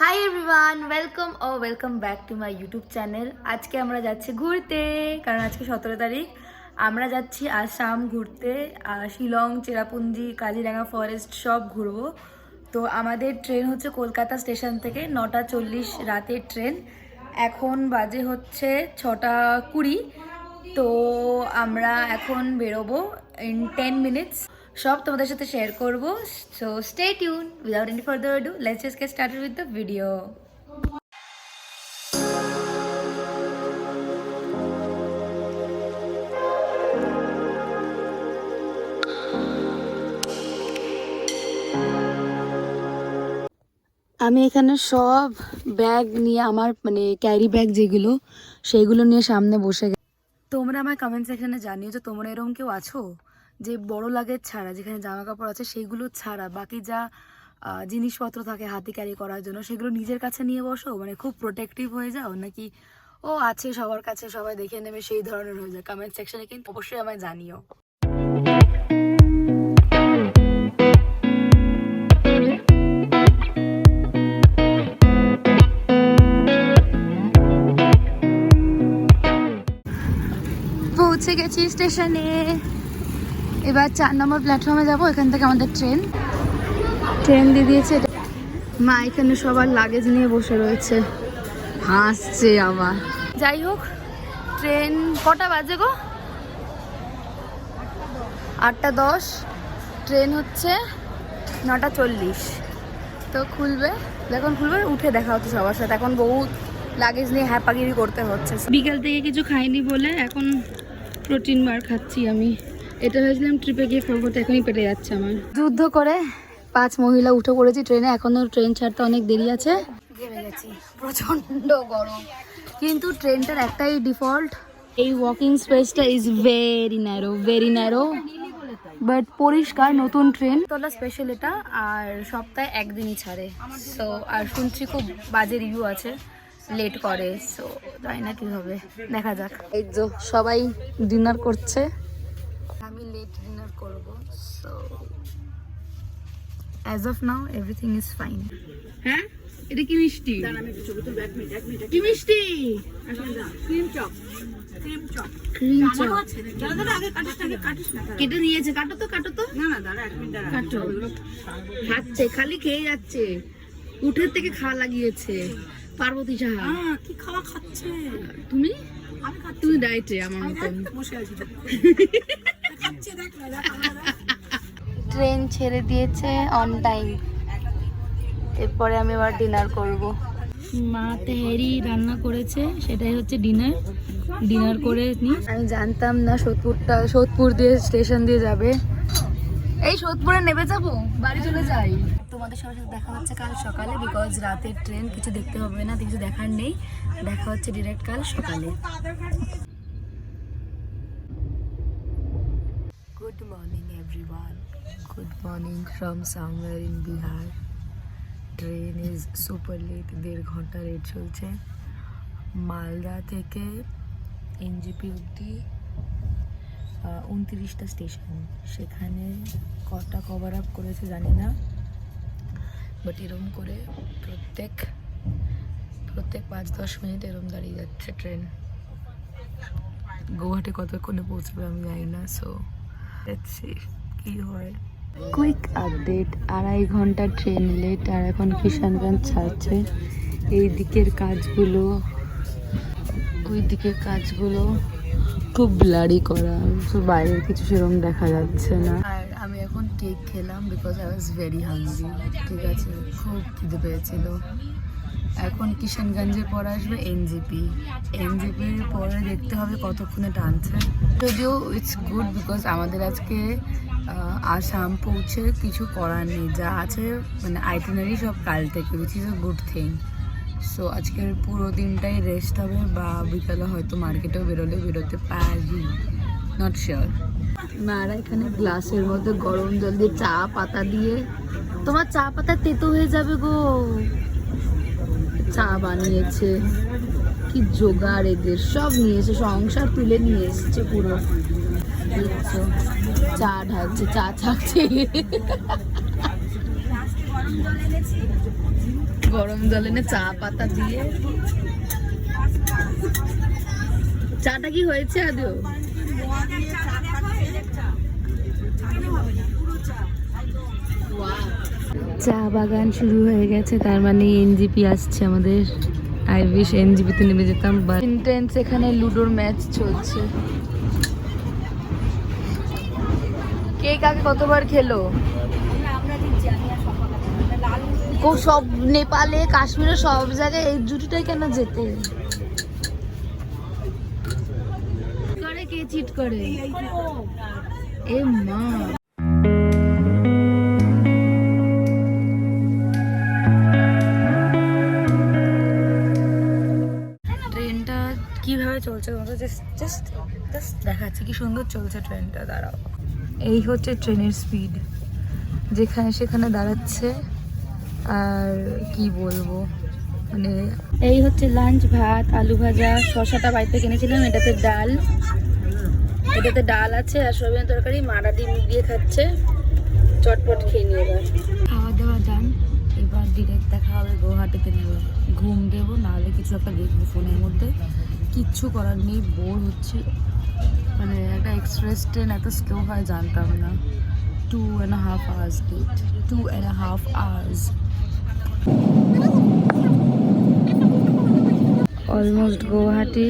Hi everyone, welcome back to my YouTube channel. আজকে আমরা যাচ্ছি ঘুরতে, কারণ আজকে 17 তারিখ। আমরা যাচ্ছি আসাম ঘুরতে, শিলং, চেরাপুঞ্জি, কাজিরাঙা ফরেস্ট সব ঘুরবো। তো আমাদের ট্রেন হচ্ছে কলকাতা স্টেশন থেকে 9:40 রাতের ট্রেন। এখন বাজে হচ্ছে 6:20। তো আমরা এখন বেরোবো ইন 10 মিনিটস। সব তোমাদের সাথে শেয়ার করব। So stay tune. Without any further ado, let's just get started with the video. আমি এখানে সব ব্যাগ নিয়ে, আমার মানে ক্যারি ব্যাগ যেগুলো, সেইগুলো নিয়ে সামনে বসে গেছি। তোমরা আমার কমেন্ট সেকশনে জানিও যে তোমরা এরকম কেউ আছো যে বড় লাগেজ ছাড়া, যেখানে জামা কাপড় আছে সেইগুলো ছাড়া বাকি যা জিনিসপত্র থাকে হাতে ক্যারি করার জন্য সেগুলো নিজের কাছে নিয়ে বসো, মানে খুব প্রোটেক্টিভ হয়ে যাও, নাকি ও আছে সবার কাছে সবাই দেখে নেবে সেই ধরনের হয়ে যায়? কমেন্ট সেকশনে কিন্তু অবশ্যই আমায় জানিও। পৌঁছে গেছি স্টেশনে। এবার 4 নম্বর প্ল্যাটফর্মে যাবো। এখান থেকে আমাদের ট্রেন দিয়ে দিয়েছে। মা এখানে সবার লাগেজ নিয়ে বসে রয়েছে, হাসছে আবার। যাই হোক, ট্রেন কটা বাজে গো? 8:10। ট্রেন হচ্ছে 9:40। তো খুলবে, যখন খুলবে উঠে দেখা হচ্ছে সবার সাথে। এখন বহুত লাগেজ নিয়ে হ্যাপাগিরি করতে হচ্ছে। বিকেল থেকে কিছু খাইনি বলে এখন প্রোটিন বার খাচ্ছি আমি। এটা ভেবেছিলাম ট্রিপে গিয়ে খাবো, তো এখনই পেটে যাচ্ছে আমার। যুদ্ধ করে 5 মহিলা উঠে পড়েছি ট্রেনে। এখনো ট্রেন ছাড়তে অনেক দেরি আছে। ঘেমে গেছি, প্রচন্ড গরম। কিন্তু ট্রেনটার একটাই ডিফল্ট, এই ওয়াকিং স্পেসটা ইজ ভেরি ন্যারো বাট পরিষ্কার। নতুন ট্রেন তোলা স্পেশাল এটা, আর সপ্তাহে একদিনই ছাড়ে। সো আর শুনছি খুব বাজে রিভিউ আছে, লেট করে। সো জানি না কি হবে, দেখা যাক। এই যে সবাই ডিনার করছে, আমি লেট ডিনার করব। So as of now everything is fine. হ্যাঁ, এটা কি মিষ্টি? কি মিষ্টি? কেটে দিয়েছে। কাটো তো। কাটো। খাচ্ছে, খালি খেয়ে যাচ্ছে। উঠের থেকে খাওয়া লাগিয়েছে পার্বতী সাহা। কি খাওয়া খাচ্ছে তুমি? তুমি ডায়েটে আমার মতন বসে আছি। ট্রেন ছেড়ে দিয়েছে অন টাইম। এরপরে আমি এবার ডিনার করব। মা তেহেরি রান্না করেছে, সেটাই হচ্ছে ডিনার করে নি। আমি জানতাম না সোদপুর দিয়ে স্টেশন দিয়ে যাবে। এই সোদপুরে নেমে যাবো, বাড়ি চলে যাই। তোমাদের সবার সাথে দেখা হচ্ছে কাল সকালে, বিকজ রাতের ট্রেন, কিছু দেখতে হবে না, কিছু দেখার নেই। দেখা হচ্ছে ডিরেক্ট কাল সকালে। Good morning everyone. Good morning from somewhere in Bihar. Train is super late, 1.5 ঘন্টা লেট চলছে। মালদা থেকে এনজেপি অব্দি 29টা স্টেশন, সেখানে কটা কভার আপ করেছে জানি না, বাট এরম করে প্রত্যেক 5-10 মিনিট এরম দাঁড়িয়ে যাচ্ছে ট্রেন। গুয়াহাটি কতক্ষণে পৌঁছবে আমি জানি না। সো লেটস সি কি হয়। কুইক আপডেট, 2.5 ঘন্টা ট্রেন লেট, আর এখন কিষানগঞ্জ ছাড়ছে। এই দিকের কাজগুলো, ওই দিকের কাজগুলো খুব ব্লারি করা, বাইরের কিছু সেরকম দেখা যাচ্ছে না। আর আমি এখন কেক খেলাম because I was very hungry. ঠিক আছে, খুব খিদে পেয়েছিল। এখন কিষানগঞ্জের পর আসবে এনজেপির পরে দেখতে হবে কতক্ষণে টানছে। যদিও ইটস গুড, বিকজ আমাদের আজকে আসাম পৌঁছে কিছু করার নেই, যা আছে মানে আইটিনারি সব কাল থেকে, which is a good thing. So আজকের পুরো দিনটাই রেস্ট হবে, বা বিকালে হয়তো মার্কেটেও বেরোতে পারি, নট শিওর। মারা এখানে গ্লাসের মধ্যে গরম জল দিয়ে চা পাতা দিয়ে, তোমার চা পাতা তেতো হয়ে যাবে গো, চা বানিয়েছে। কি জোগাড় এদের, সব নিয়েছে, সংসার তুলে নিয়ে এসছে পুরো। চা ঢালছে, চা ছাকছে। গরম জল এনে চা পাতা দিয়ে। চাটা কি হয়েছে আদৌ? চা বাগান শুরু হয়ে গেছে, তার মানে এনজিপি আসছে আমাদের। আই উইশ এনজিপিতে নেমে যেতাম, বাট ইন্টেন্স এখানে লুডোর ম্যাচ চলছে। কে কাকে কতবার খেলো? সব নেপালে কাশ্মীরে সব জায়গায় এই জুটিটাই কেন যেতে করে? কে চিট করে? এ মা, ট্রেনটা কিভাবে চলছে জাস্ট দেখাচ্ছি কি সুন্দর চলছে ট্রেনটা। দাঁড়াও, এই হচ্ছে ট্রেনের স্পিড, যেখানে সেখানে দাঁড়াচ্ছে। আর কি বলবো, মানে এই হচ্ছে লাঞ্চ, ভাত, আলু ভাজা, শসাটা বাড়িতে কিনেছিলাম, এটাতে ডাল আছে আর সয়াবিন তরকারি। মারা ডিম দিয়ে খাচ্ছে, চটপট খেয়ে নিয়ে। এবার খাওয়া দাওয়া ডান, এবার ডিরেক্ট দেখা হবে গৌহাটিতে। নেব, ঘুম দেবো, নাহলে কিছু একটা দেখবো ফোনের মধ্যে। কিচ্ছু করার নেই, বোর হচ্ছে। মানে একটা এক্সপ্রেস ট্রেন এত স্লো হয় জানতাম না। 2.5 hours late, 2.5 hours। Almost Guwahati,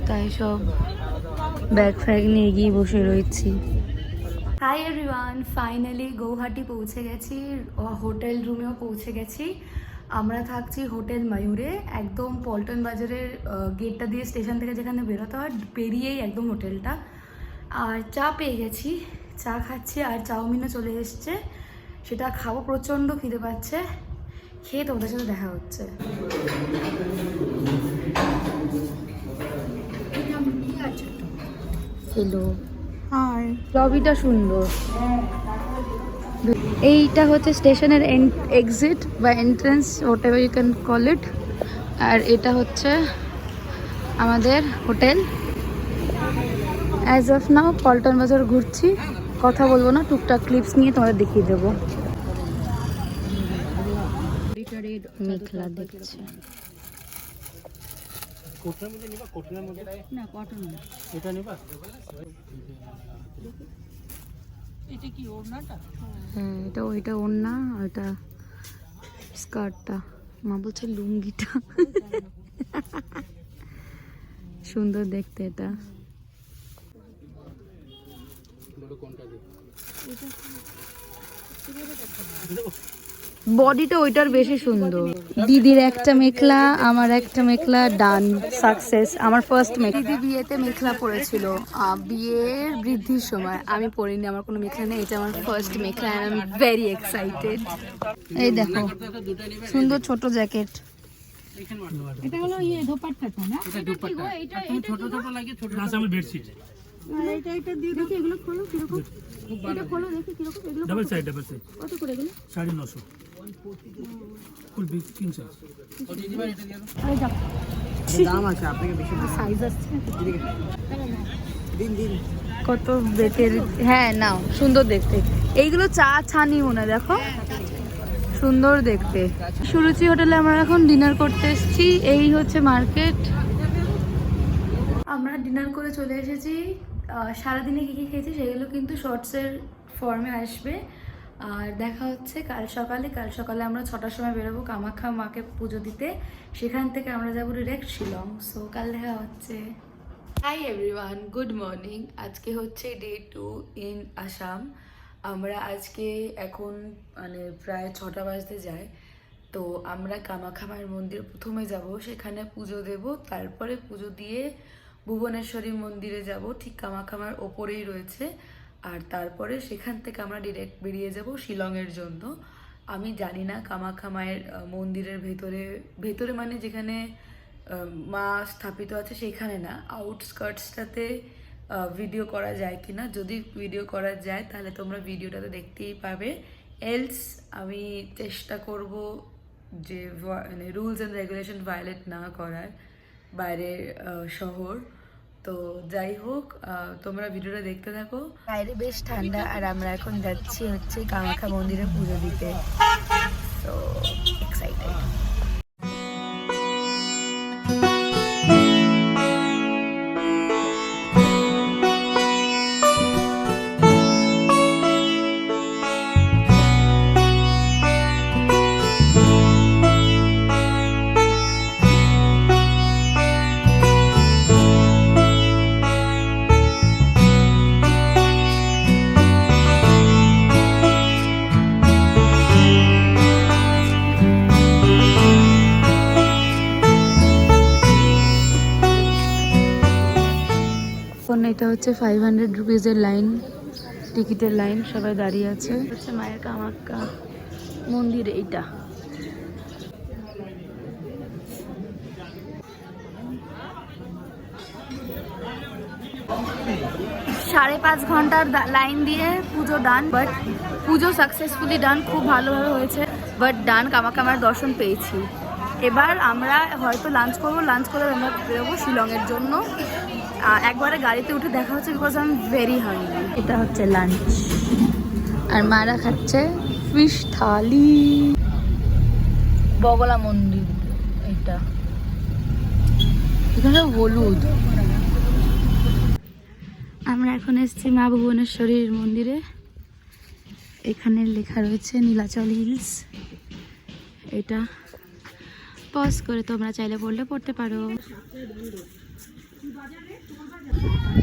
তাই সব ব্যাগ ফ্যাগ নিয়ে গিয়ে বসে রয়েছি। হাই এভরিওয়ান, ফাইনালি গৌহাটি পৌঁছে গেছি, হোটেল রুমেও পৌঁছে গেছি। আমরা থাকছি হোটেল ময়ূরে, একদম পল্টন বাজারের গেটটা দিয়ে, স্টেশন থেকে যেখানে বেরোতে হয় পেরিয়েই একদম হোটেলটা। আর চা পেয়ে গেছি, চা খাচ্ছি, আর চাউমিনও চলে এসছে, সেটা খাবো। প্রচণ্ড খিদে পাচ্ছে, খেয়ে তোমাদের সাথে দেখা হচ্ছে। Hello, high. লবিটা সুন্দর। এইটা হচ্ছে স্টেশনের এক্সিট বা entrance, whatever you can call it. আর এটা হচ্ছে আমাদের hotel. As of now Paltan Bazar ঘুরছি, কথা বলবো না, টুকটাক ক্লিপস নিয়ে তোমাদের দেখিয়ে দেবো। মেঘলা দেখছে। হ্যাঁ, এটা ওইটা ওড়না, ওইটা স্কার্টটা, মা বলছে লুঙ্গিটা। সুন্দর দেখতে এটা। বডিটা ওইটার বেশি সুন্দর। দিদির একটা মেখলা, আমার একটা মেখলা, ডান, সাকসেস। আমার ফার্স্ট মেখলা। দিদি বিয়েতে মেখলা পরেছিল, বিয়ের বৃদ্ধির সময়। আমি পরিনি, আমার কোনো মেখলা নেই, এটা আমার first mekhela. I am very excited. এই দেখো, সুন্দর ছোট জ্যাকেট। এটা হলো দোপাট্টাটা না? এটা দোপাট্টা। এটা ছোট ছোট লাগে, ছোট না আমি বেডশিট। এটা দিয়ে দেখি, এগুলো খোলো কিরকম। এটা খোলো দেখি কিরকম। এগুলো ডাবল সাইড কত করে এগুলো? 950 ফুল 3 সাইজ। আরে যাও, দাম আছে, আপনাকে বেশি সাইজ আছে। দিন কত বেতের। হ্যাঁ নাও, সুন্দর দেখতে। এইগুলো চা ছানি মনে, দেখো সুন্দর দেখতে। সুরুচি হোটেলে আমরা এখন ডিনার করতে এসেছি। এই হচ্ছে মার্কেট। আমরা ডিনার করে চলে এসেছি। সারাদিনে কী কী খেয়েছি সেগুলো কিন্তু শর্টসের ফর্মে আসবে। আর দেখা হচ্ছে কাল সকালে আমরা 6টার সময় বেরোবো কামাখ্যা মাকে পুজো দিতে। সেখান থেকে আমরা যাবো ডিরেক্ট শিলং। সো কাল দেখা হচ্ছে। Hi everyone, good morning. আজকে হচ্ছে ডে 2 ইন আসাম। আমরা আজকে এখন মানে প্রায় 6টা বাজতে যায়। তো আমরা কামাখ্যা মায়ের মন্দির প্রথমে যাব, সেখানে পুজো দেব। তারপরে পুজো দিয়ে ভুবনেশ্বরী মন্দিরে যাব, ঠিক কামাখ্যা মায়ের ওপরেই রয়েছে। আর তারপরে সেখান থেকে আমরা ডিরেক্ট বেরিয়ে যাব শিলংয়ের জন্য। আমি জানি না কামাখ্যা মায়ের মন্দিরের ভেতরে মানে যেখানে মা স্থাপিত আছে সেখানে না, আউটস্কার্টসটাতে ভিডিও করা যায় কিনা। যদি ভিডিও করা যায় তাহলে তোমরা ভিডিওটাতে দেখতেই পাবে। এলস আমি চেষ্টা করব যে মানে রুলস অ্যান্ড রেগুলেশন ভায়োলেট না করার, বাইরের শহর। তো যাই হোক, তোমরা ভিডিওটা দেখতে থাকো। বাইরে বেশ ঠান্ডা, আর আমরা এখন যাচ্ছি হচ্ছে কামাখ্যা মন্দিরে পুজো দিতে। তো এক্সাইটেড। এটা হচ্ছে 500 রুপিজের লাইন, টিকিটের লাইন, সবাই দাঁড়িয়ে আছে। হচ্ছে মায়ের কামাখ্যা মন্দির এইটা। সাড়ে 5 ঘন্টার লাইন দিয়ে পুজো ডান, বাট পুজো সাকসেসফুলি ডান, খুব ভালোভাবে হয়েছে। বাট ডান, কামাখ্যা মায়ের দর্শন পেয়েছি। এবার আমরা হয়তো লাঞ্চ করবো, লাঞ্চ করে আমরা বেরোবো শিলংয়ের জন্য। একবারে গাড়িতে উঠে দেখা হচ্ছে, because I am very hungry. এটা হচ্ছে লাঞ্চ, আর মারা খাচ্ছে ফিশ থালি। বগলা মন্দির এটা, এখানে হলুদ। আমরা এখন এসেছি মা ভুবনেশ্বরীর মন্দিরে। এখানে লেখা রয়েছে নীলাচল হিলস। এটা পজ করে তোমরা চাইলে পড়তে পারো।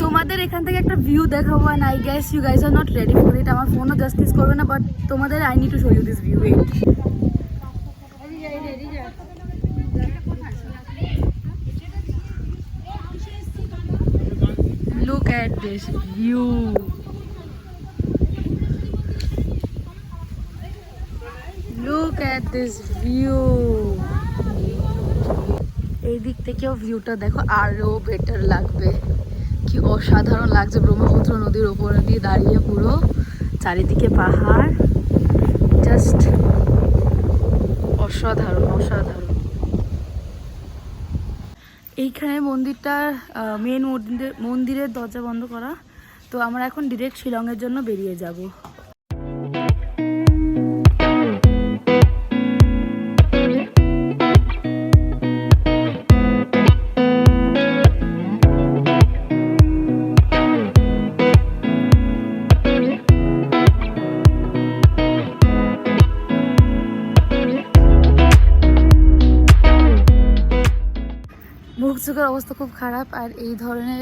তোমাদের এখান থেকে একটা ভিউ দেখাবো, and I guess you guys are not ready for it. আমার ফোনও জাস্টিস করবে না, বাট তোমাদের I need to show you this view. Look at this view. Look at this view. এই দিক থেকেও ভিউটা দেখো, আরো বেটার লাগবে। কি অসাধারণ লাগছে, ব্রহ্মপুত্র নদীর ওপরে দিয়ে দাঁড়িয়ে, পুরো চারিদিকে পাহাড়, জাস্ট অসাধারণ অসাধারণ। এইখানে মন্দিরটার মেন মন্দিরের দরজা বন্ধ করা, তো আমরা এখন ডিরেক্ট শিলংয়ের জন্য বেরিয়ে যাব। মুখচোখের অবস্থা খুব খারাপ, আর এই ধরনের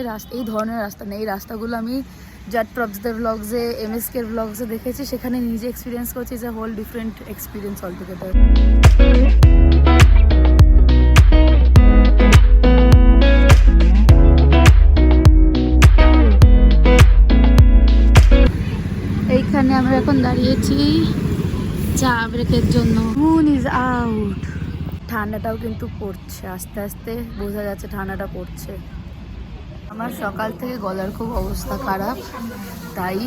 রাস্তা নেই। এই রাস্তাগুলো আমি জাট প্রবসদের ব্লগসে, MSKর ব্লগসে দেখেছি, সেখানে নিজে এক্সপিরিয়েন্স করছি। যে হোল ডিফারেন্ট এক্সপিরিয়েন্স অলটুগেদার। এইখানে আমরা এখন দাঁড়িয়েছি চা ব্রেকের জন্য। Moon is out. ঠান্ডাটাও কিন্তু পড়ছে, আস্তে আস্তে বোঝা যাচ্ছে ঠান্ডাটা পড়ছে। আমার সকাল থেকে গলার খুব অবস্থা খারাপ, তাই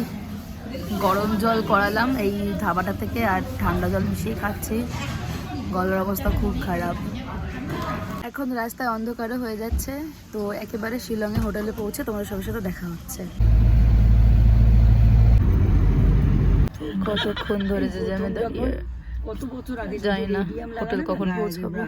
গরম জল করালাম এই ধাবাটা থেকে, আর ঠান্ডা জল মিশিয়ে খাচ্ছি। গলার অবস্থা খুব খারাপ। এখন রাস্তায় অন্ধকারও হয়ে যাচ্ছে, তো একেবারে শিলংয়ে হোটেলে পৌঁছে তোমাদের সবার সাথে দেখা হচ্ছে। কতক্ষণ ধরে যে জ্যামে দাঁড়িয়ে, জানি না হোটেল কখন পৌঁছাবো।